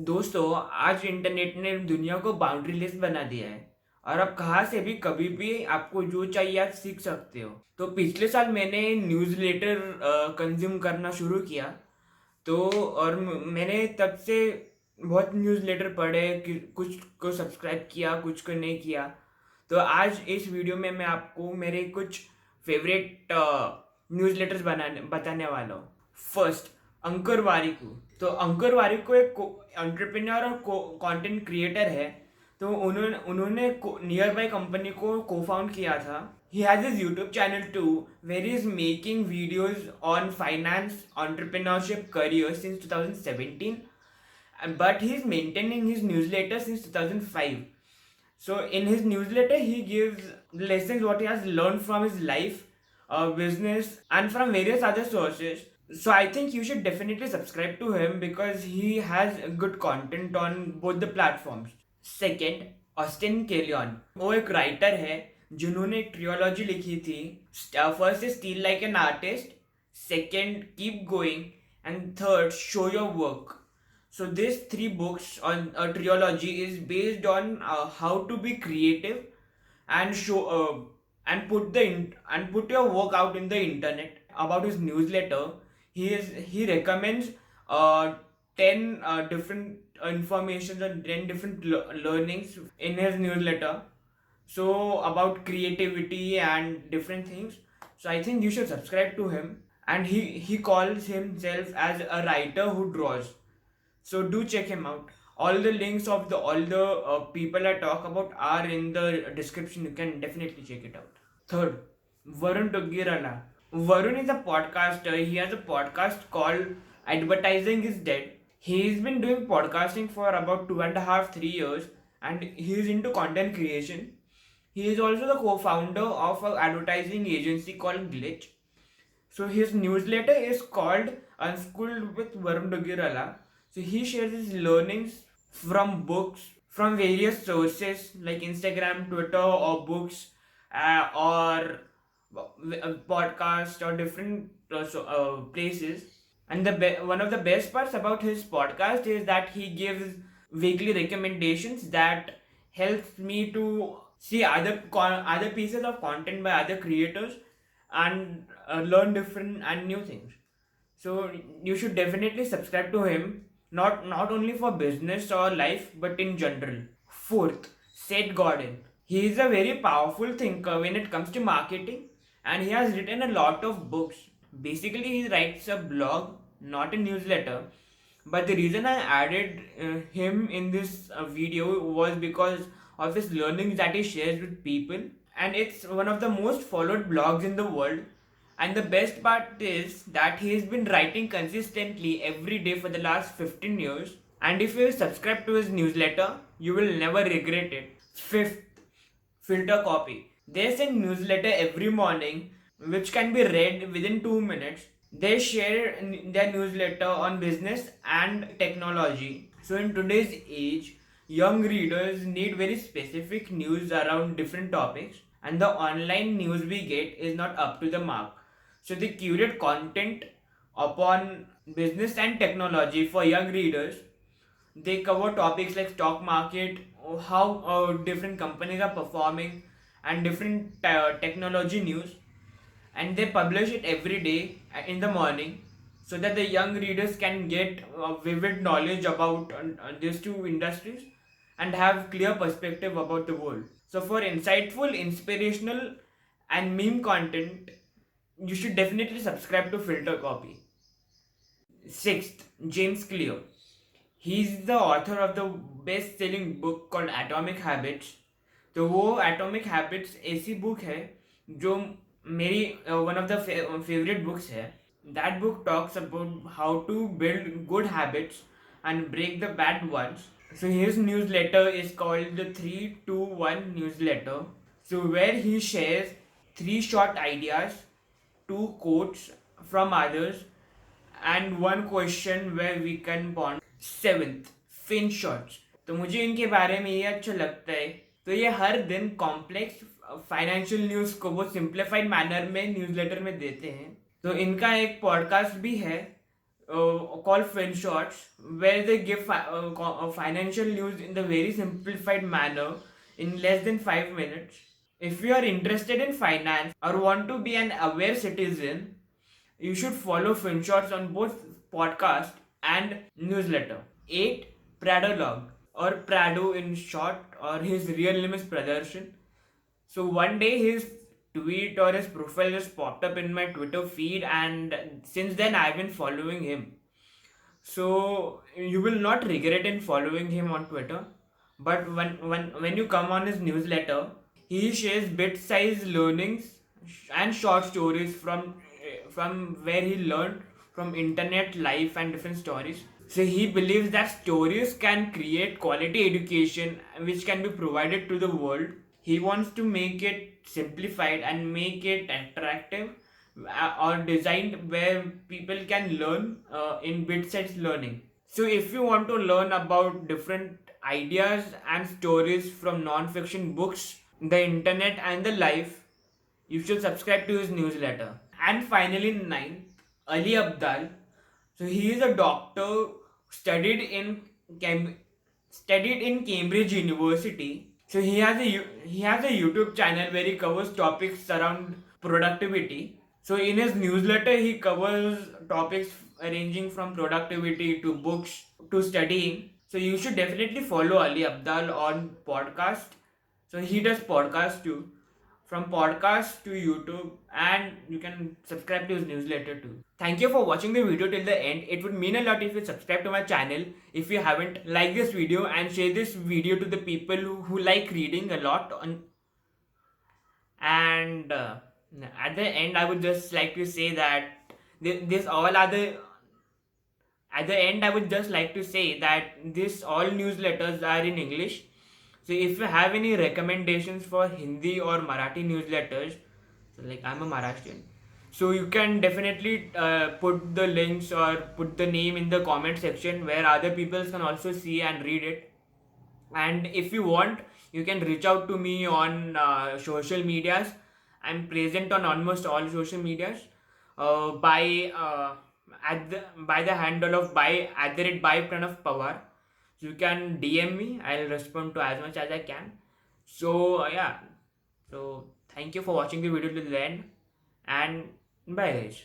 दोस्तों, आज इंटरनेट ने दुनिया को बाउंड्रीलेस बना दिया है और आप कहाँ से भी कभी भी आपको जो चाहिए आप सीख सकते हो। तो पिछले साल मैंने न्यूज़लेटर कंज्यूम करना शुरू किया। तो और मैंने तब से बहुत न्यूज़लेटर पढ़े कि कुछ को सब्सक्राइब किया, कुछ को नहीं किया। तो आज इस वीडियो में मैं आपको मेरे कुछ फेवरेट न्यूज़लेटर्स बनाने बताने वाला हूँ। फर्स्ट, अंकुर वारिकू। तो अंकुर वारिकू एक एंटरप्रेन्योर और कंटेंट क्रिएटर है। तो उन्होंने उन्होंने नियर बाय कंपनी को को फाउंड किया था। He has his YouTube channel too, where he is making videos on finance, entrepreneurship, career since 2017, but he is maintaining his newsletter since 2005. So in his newsletter, he gives lessons what he has learned from his life, business, and from various other sources. So I think you should definitely subscribe to him because he has good content on both the platforms. Second, Austin Kylian. वो एक writer है जिन्होंने एक ट्रियोलॉजी लिखी थी। First is steel like an artist, second keep going, and third show your work. So these three books on a trilogy is based on how to be creative and show and put your work out in the internet. About his newsletter, he recommends 10 different information and 10 different learnings in his newsletter. So about creativity and different things. So I think you should subscribe to him. And he calls himself as a writer who draws. So do check him out. All the links of the all the people I talk about are in the description. You can definitely check it out. Third, Varun Tugirala. Varun is a podcaster. He has a podcast called Advertising is Dead. He's been doing podcasting for about 2.5, 3 years, and he's into content creation. He is also the co-founder of an advertising agency called Glitch. So his newsletter is called Unschooled with Varun Dugirala. So he shares his learnings from books, from various sources like Instagram, Twitter, or books, or podcasts, or different places. And one of the best parts about his podcast is that he gives weekly recommendations that helps me to see other pieces of content by other creators and learn different and new things. So you should definitely subscribe to him, not only for business or life, but in general. Fourth, Seth Godin. He is a very powerful thinker when it comes to marketing, and he has written a lot of books. Basically, he writes a blog, not a newsletter. But the reason I added him in this video was because of his learnings that he shares with people, and it's one of the most followed blogs in the world. And the best part is that he's been writing consistently every day for the last 15 years. And if you subscribe to his newsletter, you will never regret it. Fifth, Filter Copy. They send newsletter every morning which can be read within 2 minutes. They share their newsletter on business and technology. So in today's age, young readers need very specific news around different topics, and the online news we get is not up to the mark. So they curate content upon business and technology for young readers. They cover topics like stock market, how different companies are performing, and different technology news. And they publish it every day in the morning so that the young readers can get vivid knowledge about these two industries and have clear perspective about the world. So for insightful, inspirational, and meme content, you should definitely subscribe to Filter Copy. Sixth, James Clear. He's the author of the best-selling book called Atomic Habits. तो वो atomic habits ऐसी book है जो मेरी one of the favourite books है. That book talks about how to build good habits and break the bad ones. So his newsletter is called the 321 newsletter. So where he shares three short ideas, two quotes from others, and one question where we can ponder. Seventh, Finshots. तो मुझे इनके बारे में ये अच्छा लगता है. तो ये हर दिन कॉम्प्लेक्स फाइनेंशियल न्यूज़ को वो सिंप्लीफाइड मैनर में न्यूज़लेटर में देते हैं. तो इनका एक पॉडकास्ट भी है called FinShots, where they give financial news in the very simplified manner in less than 5 minutes. If you are interested in finance or want to be an aware citizen, you should follow FinShots on both podcast and newsletter. 8. Pradolog, or Prado in short, or his real name is Pradarshan. So one day his tweet or his profile just popped up in my Twitter feed, and since then I've been following him. So you will not regret in following him on Twitter. But when you come on his newsletter, he shares bit-sized learnings and short stories from where he learned from internet life and different stories. So he believes that stories can create quality education which can be provided to the world. He wants to make it simplified and make it attractive, or designed where people can learn in bit-sized learning. So if you want to learn about different ideas and stories from non-fiction books, the internet and the life, you should subscribe to his newsletter. And finally, 9, Ali Abdal. So he is a doctor, studied in Cam- studied in Cambridge University. So he has a YouTube channel where he covers topics around productivity. So in his newsletter, he covers topics ranging from productivity to books to studying. So you should definitely follow Ali Abdal on podcast. So he does podcast too, from podcast to YouTube, and you can subscribe to his newsletter too. Thank you for watching the video till the end. It would mean a lot if you subscribe to my channel. If you haven't, like this video and share this video to the people who like reading a lot. And at the end, I would just like to say that this all other. At the end, I would just like to say that this all newsletters are in English. So if you have any recommendations for Hindi or Marathi newsletters, so like I'm a Maharashtrian, so you can definitely put the links or put the name in the comment section where other people can also see and read it. And if you want, you can reach out to me on social medias. I'm present on almost all social medias by the handle of by Pranav Pawar. So you can DM me. I'll respond to as much as I can. So yeah. So thank you for watching the video till the end, and bye guys.